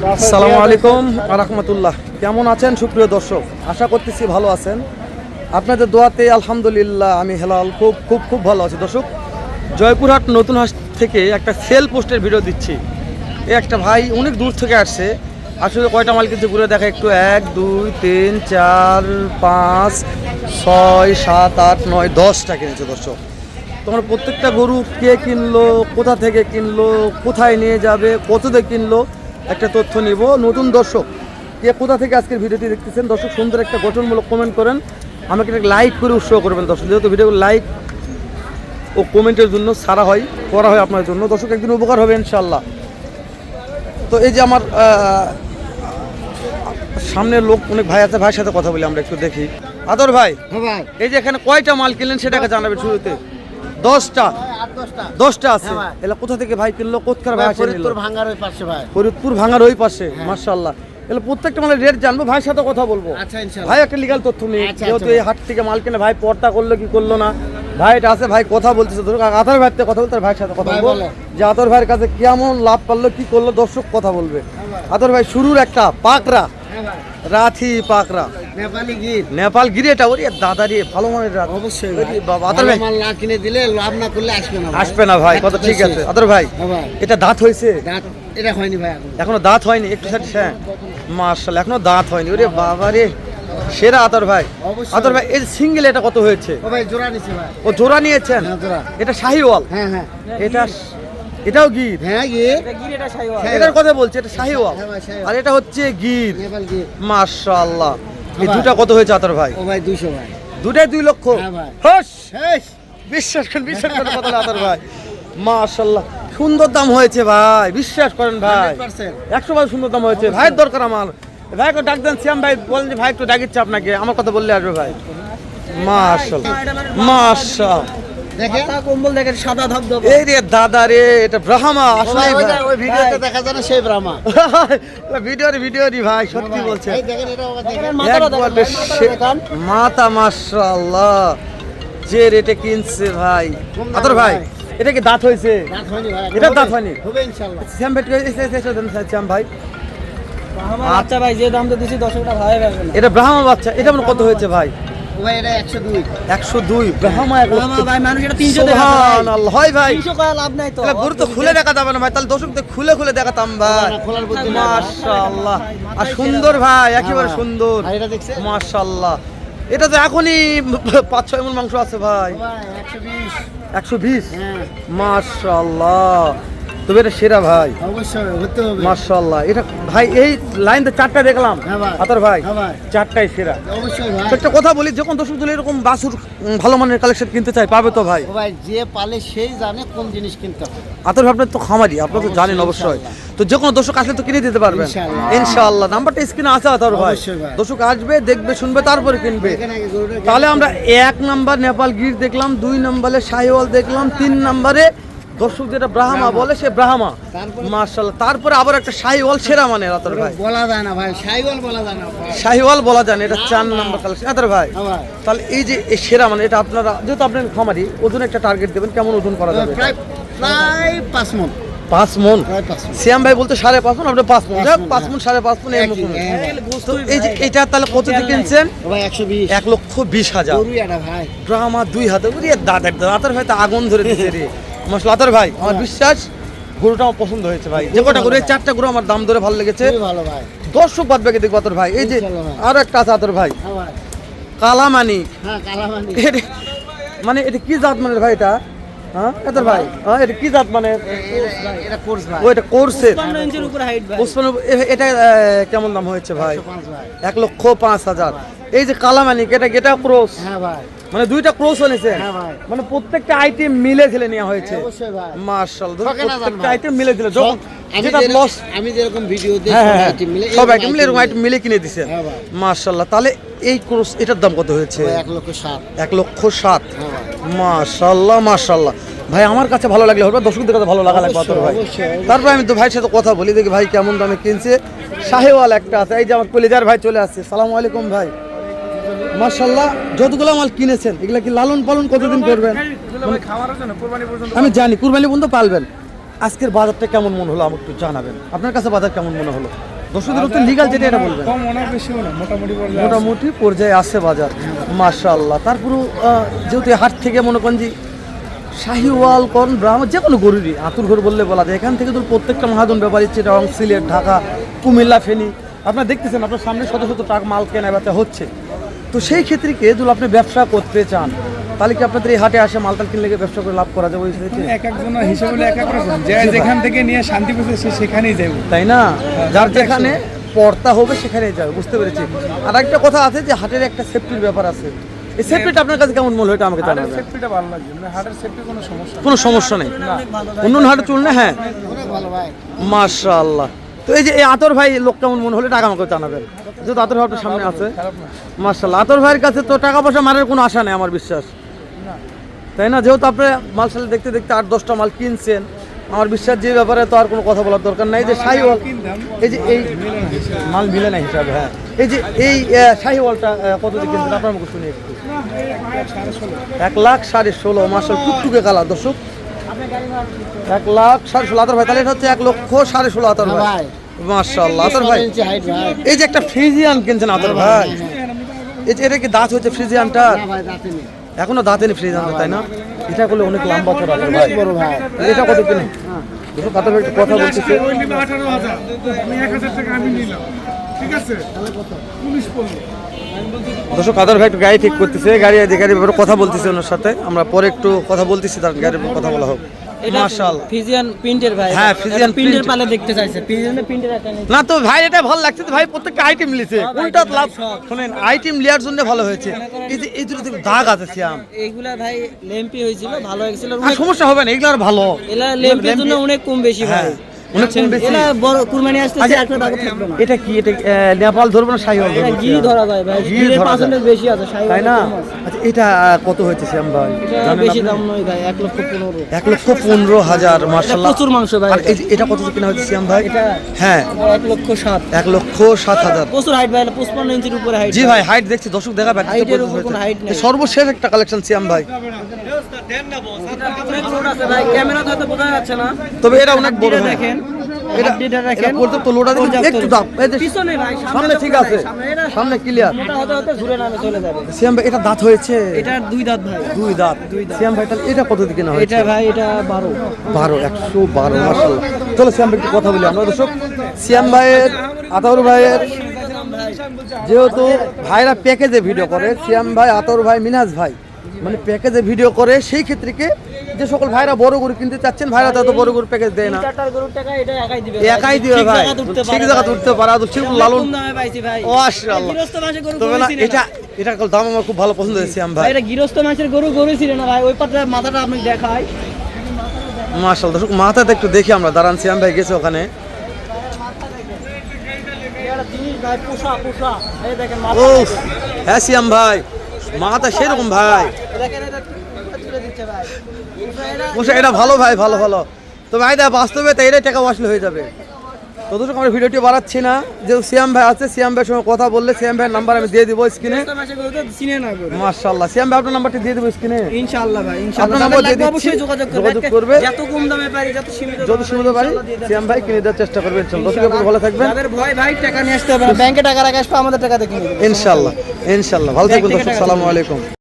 আসসালামু আলাইকুম ওয়া রাহমাতুল্লাহ। কেমন আছেন সুপ্রিয় দর্শক? আশা করতেছি ভালো আছেন। আপনাদের দোয়াতে আলহামদুলিল্লাহ আমি হেলাল খুব খুব খুব ভালো আছি। দর্শক, জয়পুরহাট নতুন হাট থেকে একটা সেল পোস্টের ভিডিও দিচ্ছি। এই একটা ভাই অনেক দূর থেকে আসছে, আসলে কয়টা মাল কিনছে ঘুরে দেখা একটু। 1 2 3 4 5 6 7 8 9 10টা কিনেছে। দর্শক, তোমার প্রত্যেকটা গরু কে কিনলো, কোথা থেকে কিনলো, কোথায় নিয়ে যাবে, কত দিয়ে কিনলো, একটা তথ্য নিব। নতুন দর্শক কে কোথা থেকে আজকের ভিডিওটি দেখতেছেন, দর্শক সুন্দর একটা গঠনমূলক কমেন্ট করেন, আমাকে একটা লাইক করে উৎসাহ করবেন। দর্শক, যেহেতু ভিডিও লাইক ও কমেন্টের জন্য সারা হয়, করা হয় আপনার জন্য। দর্শক, একদিন উপকার হবে ইনশাল্লাহ। তো এই যে আমার সামনের লোক অনেক ভাই আছে, ভাইয়ের সাথে কথা বলি আমরা একটু দেখি। আদর ভাই, এই যে এখানে কয়টা মাল কিনলেন সেটাকে জানাবেন শুরুতে। 10টা আছে। এলা কোথা থেকে ভাই কিনলো, কোথাকার ভাই? ফরিদপুর ভাঙার ওই পাশে ভাই। ফরিদপুর ভাঙার ওই পাশে। মাশাআল্লাহ। এলা প্রত্যেকটা মালের রেট জানবো, ভাইয়ের সাথে কথা বলবো। আচ্ছা, ইনশাআল্লাহ। ভাই একটা লিগ্যাল তথ্য নেই, আচ্ছা, যেহেতু এই হাট থেকে মাল কিনে ভাই পর্দা করলো কি করলো না, ভাই এটা আছে, ভাই কথা বলতেছে। ধরুন আতর ভাইয়ের সাথে কথা বলতে, ভাইয়ের সাথে কথা বলবো যে আতর ভাইয়ের কাছে কেমন লাভ পারলো, কি করলো, দর্শক কথা বলবে। আতর ভাই শুরুর একটা পাকড়া, রাথি পাকড়া, নেপালি গির, নেপাল গিরে, এটা ওরে দাদা রে, ভালো মানের রাত। অবশ্যই বাবা আতর ভাই মাল না কিনে দিলে লাভ না করলে আসবে না ভাই। আসবে না ভাই, কথা ঠিক আছে। আতর ভাই এটা দাঁত হয়েছে? দাঁত এটা হয়নি ভাই, এখনো দাঁত হয়নি, একটু সাথে। হ্যাঁ মাশাআল্লাহ, এখনো দাঁত হয়নি। ওরে বাবা রে, সেরা আতর ভাই। আতর ভাই এই সিঙ্গেল এটা কত হয়েছে? ও ভাই জোড়া নিছে ভাই। ও জোড়া নিয়েছেন? হ্যাঁ জোড়া। এটা শাহিওয়াল? হ্যাঁ হ্যাঁ, এটাও গির? হ্যাঁ গির, এটা শাহিওয়াল। এটার কথা বলছে, এটা শাহিওয়াল হ্যাঁ ভাই, শাহিওয়াল। আর এটা হচ্ছে গির। নেপাল গির। মাশাআল্লাহ। এই দুটা কত হয়েছে আতর ভাই? ও ভাই 200 ভাই। দুটাই 2 লক্ষ? হ্যাঁ ভাই। হস, শেষ। বিশ্বাস করেন কথা না আতর ভাই। মাশাআল্লাহ, সুন্দর দাম হয়েছে ভাই, বিশ্বাস করেন ভাই। 100% সুন্দর দাম হয়েছে। ভাইয়ের দরকার আমার, ভাইকে ডাক দেন। শ্যাম ভাই বলেন যে ভাই একটু ডাকিচ্ছে আপনাকে, আমার কথা বললে আসবে ভাই। মাশাআল্লাহ মাশাআল্লাহ, দেখেন কম্বল দেখেন, সাদা ধবধবে। এই রে দাদা রে, এটা ব্রাহ্মা আসলে ভাই। ওই ভিডিওতে দেখা যায় না সেই ব্রাহ্মা। ভিডিওরি ভাই, সত্যি বলছে। এই দেখেন, এটা দেখেন একবারে মাথা। মাশাআল্লাহ, যে রেটে কিনছে ভাই। আতর ভাই এটা কি দাঁত হয়েছে? দাঁত হয়নি ভাই। এটা দাঁত হয়নি? হবে ইনশাআল্লাহ। শ্যাম ভাই শ্যাম ভাই, আচ্ছা ভাই, যে দাম তো দিছি 10টা ভাই রাখবেন। এটা ব্রাহ্মা বাচ্চা, এটা মানে কত হয়েছে ভাই? ও ভাই এটা 102। 102 ব্রাহ্মা। ভাই মানুষ এটা 300 টাকা। সুবহানাল্লাহ। হয় ভাই, 300 কয় লাভ নাই তো। তাহলে গরু তো খুলে দেখা যাবে না ভাই, তাহলে দর্শকদের খুলে খুলে দেখাতাম ভাই। খোলার বুদ্ধি নাই। মাশাআল্লাহ, আর সুন্দর ভাই, একেবারে সুন্দর। আর এটা দেখছেন? মাশাআল্লাহ, এটা তো এখনই 5-6 মণ মাংস আছে ভাই। ভাই 120। 120? হ্যাঁ মাশাআল্লাহ, তবে এটা সেরা ভাই। অবশ্যই হতে হবে। মাশাআল্লাহ, এটা ভাই এই লাইন তো 4টা দেখলাম। হ্যাঁ ভাই। আতর ভাই হ্যাঁ ভাই। 4টাই সেরা। অবশ্যই ভাই। তো একটা কথা বলি, যখন দর্শক দল এরকম বাছুর ভালো মানের কালেকশন কিনতে চাই, পাবে তো ভাই? ও ভাই যে পালে সেই জানে কোন জিনিস কিনতে হবে। আতর ভাই আপনার তো খামারি, আপনারা তো জানেন অবশ্যই। তো যে কোনো দর্শক আসলে তো কিনে দিতে পারবেন ইনশাআল্লাহ। নাম্বারটা স্ক্রিনে আছে আতর ভাই। অবশ্যই ভাই। দর্শক আসবে, দেখবে, শুনবে, তারপরে কিনবে। এখানে আগে গরুটা তাহলে আমরা 1 নাম্বার নেপাল গির দেখলাম, 2 নম্বরে শাহিওয়াল দেখলাম, 3 নম্বরে দর্শক যেটা ব্রাহ্মা বলে সে ব্রাহ্মা। মাশাআল্লাহ, তারপরে আবার একটা শাহিওয়াল সেরা মানের আতর ভাই। বলা যায় না ভাই, শাহিওয়াল বলা যায় না ভাই। শাহিওয়াল বলা যায় না, এটা 4 নম্বর কালেকশন আতর ভাই। হ্যাঁ ভাই। তাহলে এই যে এই সেরা মানে, এটা আপনারা যেহেতু আপনার খামারি, ওজন একটা টার্গেট দেবেন, কেমন ওজন করা যাবে? প্রায় 5 মণ। 5 মণ? প্রায় 5 মণ। শ্যাম ভাই বলতে 5.5 মণ, আপনি 5 মণ। যাক 5 মণ 5.5 মণ এর মতন। তো এই যে এটা তাহলে কত দিয়ে কিনছেন? ও ভাই 120। 1,20,000। গরু এটা ভাই। ড্রামা 2000। ওরে দাদার দাদার ভাই তো আগুন ধরে দিচ্ছে রে। মাশাআল্লাহ আতর ভাই, আমার বিশ্বাস গরুটা আমার পছন্দ হয়েছে ভাই। যে কটা গরু, এই 4টা গরু আমার দাম ধরে ভালো লেগেছে। খুবই ভালো ভাই। দর্শক বাদ বাকি দেখবো আতর ভাই। এই যে আরো একটা আছে আতর ভাই, হ্যাঁ ভাই। কালামানি। হ্যাঁ কালামানি। মানে এটা কি জাত মানে ভাই এটা? হ্যাঁ আতর ভাই, হ্যাঁ এটা কি জাত মানে? এটা কোর্স ভাই। ওইটা কোর্সে 55 ইঞ্চির উপরে হাইট ভাই। এটা কেমন দাম হয়েছে ভাই? 105 ভাই। 1,05,000। এই যে কালামানি, এটা ক্রস, হ্যাঁ ভাই। মানে 2টা ক্রস হয়েছে। হ্যাঁ ভাই। মানে প্রত্যেকটা আইটেম মিলে ঝেলে নেওয়া হয়েছে। অবশ্যই ভাই। মাশাআল্লাহ, ঠকে না যান প্রত্যেকটা ভাই। আইটেম মিলে ঝেলে, যখন আমি যেটা যেরকম- লস। আমি যেরকম ভিডিও দিই হ্যাঁ সব হ্যাঁ, আইটেম মিলে সব আইটেম মিলে এরকম আইটেম মিলে কিনে দিছেন। হ্যাঁ ভাই। মাশাআল্লাহ, তাহলে এই ক্রস এটার দাম কত হয়েছে? 1,07,000। 1,07,000। হ্যাঁ ভাই। মাশাআল্লাহ মাশাআল্লাহ ভাই, আমার কাছে ভালো লাগলে হবে, দর্শকদের কাছে ভালো লাগা লাগবে আতর ভাই। অবশ্যই। তারপর আমি তো ভাইয়ের সাথে কথা বলি, দেখি ভাই কেমন দামে কিনছে। শাহিওয়াল একটা আছে, এই যে আমার কলিজার ভাই চলে আসছে। সালামু আলাইকুম ভাই। মাশাআল্লাহ, যতগুলো মাল কিনেছেন এগুলা কি লালন পালন কতদিন করবেন? আমি জানি কুরবানি পর্যন্ত পালবেন। আজকের বাজারটা কেমন মনে হলো আমাকে একটু জানাবেন। আপনার কাছে বাজার কেমন মনে হলো? দর্শকদের উত্তর লিগাল যেটা এটা বলবেন। কম অনেক বেশি না, মোটামুটি পর্যায়ে আছে। মোটামুটি পর্যায়ে আছে বাজার, মাশাআল্লাহ। তারপরেও যেহেতু এই হাট থেকে মনে করেন যে শাহিওয়াল কোন ব্রাহ্মণ যে কোনো গরুরই আতুর ঘর বললে বলা যায়, এখান থেকে তো প্রত্যেকটা মহাজন ব্যাপারী চিটাগাং, সিলেট, ঢাকা, কুমিল্লা, ফেনী, আপনারা দেখতেছেন আপনার সামনে শত শত টাকা মাল কেনা বেচা হচ্ছে। তো সেই ক্ষেত্রে কি যদি আপনি ব্যবসা করতে চান তাহলে কি আপনাদের এই হাটে আসে মালটাল কিনলে কি ব্যবসা করে লাভ করা যাবে? ওই ক্ষেত্রে এক একজনের হিসাব হলে এক এক রকম, যে যেখান থেকে নিয়ে শান্তি পেয়েছে সে সেখানেই যাবে। তাই না, যার যেখানে পর্তা হবে সেখানেই যাবে, বুঝতে পেরেছি। আর একটা কথা আছে যে হাটের একটা সেফটির ব্যাপার আছে, এই সেফটিটা আপনার কাছে কেমন মনে হয় এটা আমাকে হাটের জানাবেন। সেফটিটা ভালো লাগছে, মানে হাটের সেফটি কোনো সমস্যা নেই। কোনো সমস্যা নেই, অন্য হাটে চললে হ্যাঁ মাশাআল্লাহ। তো এই যে এই আতর ভাই লোক কেমন মনে হলে টাকা আমাকে জানাবেন, যেহেতু আতর ভাই আপনার সামনে আছে। খারাপ না। মাশাআল্লাহ, আতর ভাইয়ের কাছে তো টাকা পয়সা মারার কোনো আশা নেই আমার বিশ্বাস, তাই না? যেহেতু আপনি মাল সাল দেখতে দেখতে 8-10টা মাল কিনছেন, আমার বিশ্বাস যে ব্যাপারে তো আর কোনো কথা বলার দরকার নাই। যে শাহিওয়াল, এই যে এই মাল মিলে না হিসাবে, হ্যাঁ এই যে এই শাহিওয়ালটা কত দিয়ে কিনছেন আপনার মুখে শুনি একটু। 1,16,500 মাশাআল্লাহ, টুকটুকে কালার দর্শক, 1,16,500 আতর ভাই। তাহলে এটা হচ্ছে 1,16,500 আতর ভাই, মাশাআল্লাহ। আতর ভাই এই যে একটা ফ্রিজিয়ান কিনছেন আতর ভাই, এই যে এটা কি দাঁত হচ্ছে ফ্রিজিয়ানটা? এখনো দাঁতেনি ফ্রিজিয়ানটা, তাই না? এটা করলে অনেক লম্বা বছর আতর ভাই, বড় ভাই। এটা কত কিনে দর্শক আতর ভাই একটু কথা বলতেছে। 18,000, আমি 1,000 টাকা আমি নিলাম, ঠিক আছে? 19 পড়লো। দর্শক আতর ভাই একটু গাড়ি ঠিক করতেছে, গাড়ি গাড়ির ব্যাপারে কথা বলতেছে ওনার সাথে, আমরা পরে একটু কথা বলতেছি, তার গাড়ির কথা বলা হোক। এটা মাশাআল্লাহ, ফিজিয়ান প্রিন্টের ভাই। হ্যাঁ, ফিজিয়ান প্রিন্টের print। পালে দেখতে চাইছে, ফিজিয়ানের প্রিন্টের একটা নেই। না তো ভাই এটা ভালো লাগছে তো ভাই, প্রত্যেকটা আইটেম লিছে, সব কোনটা item লাভ সব। শুনেন, আইটেম লিয়ার জন্য ভালো হয়েছে। এই যে এই দুটো দাগ আছে সিয়াম, এইগুলা ভাই লেম্পি হয়েছিল, ভালো হয়েছিল। আর সমস্যা হবে না, এগুলো আর ভালো। এলা লেম্পের জন্য অনেক কম বেশি ভাই, হ্যাঁ, অনেক কম বেশি। এলা বড় কুরবানি আসতেছে, আচ্ছা, একটা দাগ থাকবে না। এটা কি, এটা নেপাল ধরবো না শাহিওয়াল এটা ধরবো? গিরি ধরা যায় ভাই, গিরি গিরের ধরা যায়। পার্সেন্টেজ বেশি আছে, তাই না? শাহিওয়ালের কম আছে। আচ্ছা এটা কত হয়েছে শ্যাম ভাই এটা জানেন বেশি আপনি? দাম নয় ভাই, 1,15,000। 1,15,000 মাশাআল্লাহ, প্রচুর মাংস ভাই। আর এই যে এটা কত কিনা হয়েছে শ্যাম ভাই? এটা হ্যাঁ 1,07,000। 1,07,000। প্রচুর হাইট ভাই, 55 ইঞ্চির উপরে হাইট। জি ভাই, হাইট দেখছি দর্শক, দেখা ব্যাট হাইটের উপর কোনো হাইট নেই। সর্বশেষ একটা কালেকশন শ্যাম ভাই, অনেক লোড আছে ভাই, ক্যামেরা হয়তো বোঝা যাচ্ছে না, তবে এটা অনেক বড়। হাড্ডিটা হ্যাঁ। দেখেন, এটা হাড্ডিটা এটা দেখেন। করতে তো লোডা দিন পর্যাপ্ত একটু দাম, এই যে পিছনে ভাই, সামনে তো ঠিক পুরো আছে, নাই, সামনে এটা সামনে ক্লিয়ার। মোটা হতে হতে ঘুরে নামে চলে যাবে। শ্যাম ভাই এটা দাঁত হয়েছে, এটার 2 দাঁত ভাই। 2 দাঁত। শ্যাম ভাই তাহলে এটা কত দিকে না হয়েছে? এটা ভাই, এটা 12। 112 মাশাআল্লাহ। চলো শ্যাম ভাই একটু কথা বলি আমরা দর্শক। শ্যাম ভাইয়ের, আতাউর ভাইয়ের, যেহেতু ভাইরা প্যাকেজে ভিডিও করে, শ্যাম ভাই, আতাউর ভাই, মিনাজ ভাই মানে প্যাকেজে ভিডিও করে, সেই ক্ষেত্রে কি যে সকল ভাইরা বড় গরু কিনতে চাচ্ছেন, ভাইরা তত বড় গরু প্যাকেজ দেয় না, 4টার গরুর টাকা এটা একাই দিবে একাই দিবে ভাই, ঠিক জায়গাতে উঠতে পারে, আর ঠিক লালন। কম দামে পাইছি ভাই। মাশাআল্লাহ। গৃহস্থ মানুষের গরু তবে না ছিল এটা এটা দাম আমার খুব ভালো পছন্দ হয়েছে শ্যাম ভাই, ভাই, এটা গৃহস্থ মানুষের গরু ছিল না ভাই। ওই পাটে মাথাটা আপনি দেখাই, মাশাআল্লাহ। দর্শক মাথাতে একটু দেখি আমরা, দাঁড়ান শ্যাম ভাই গেছে ওখানে। এটা জিনিস ভাই, পোষা। এই দেখেন মাথা, ও হ্যাঁ শ্যাম ভাই, মাথা সেরকম ভাই, দেখেন এটা তুলে দিচ্ছে ভাই। পোষা, এটা ভালো ভাই, ভালো ভালো। তো ভাই দা বাস্তবে তো এটাই টাকা আসলে হয়ে যাবে। তো দর্শক আমরা ভিডিওটি বাড়াচ্ছি না, যে শ্যাম ভাই আছে, শ্যাম ভাইয়ের সঙ্গে কথা বললে শ্যাম ভাইয়ের নাম্বার আমি দিয়ে দিব স্ক্রিনে। গৃহস্থ মানুষের গরু তো চিনে না গরু। মাশাআল্লাহ, শ্যাম ভাই আপনার নাম্বারটি দিয়ে দেবো স্ক্রিনে, ইনশাআল্লাহ ভাই, আপনার ইনশাআল্লাহ নাম্বার দিয়ে লাগবে, দিচ্ছি, অবশ্যই যোগাযোগ যোগাযোগ করবে। যত কম দামে পারি, যত যদি সুবিধা পারি শ্যাম ভাই কিনে দেওয়ার চেষ্টা করবেন। দর্শক আপনারা ভালো থাকবেন যাদের ভয় ভাই, টাকা নিয়ে আসতে হবে না, ব্যাংকে টাকা রাখা আসবে, আমাদের টাকা দিয়ে কিনে দেবে। ইনশাআল্লাহ, ইনশাআল্লাহ। ভালো থাকবেন দর্শক, সালামু আলাইকুম।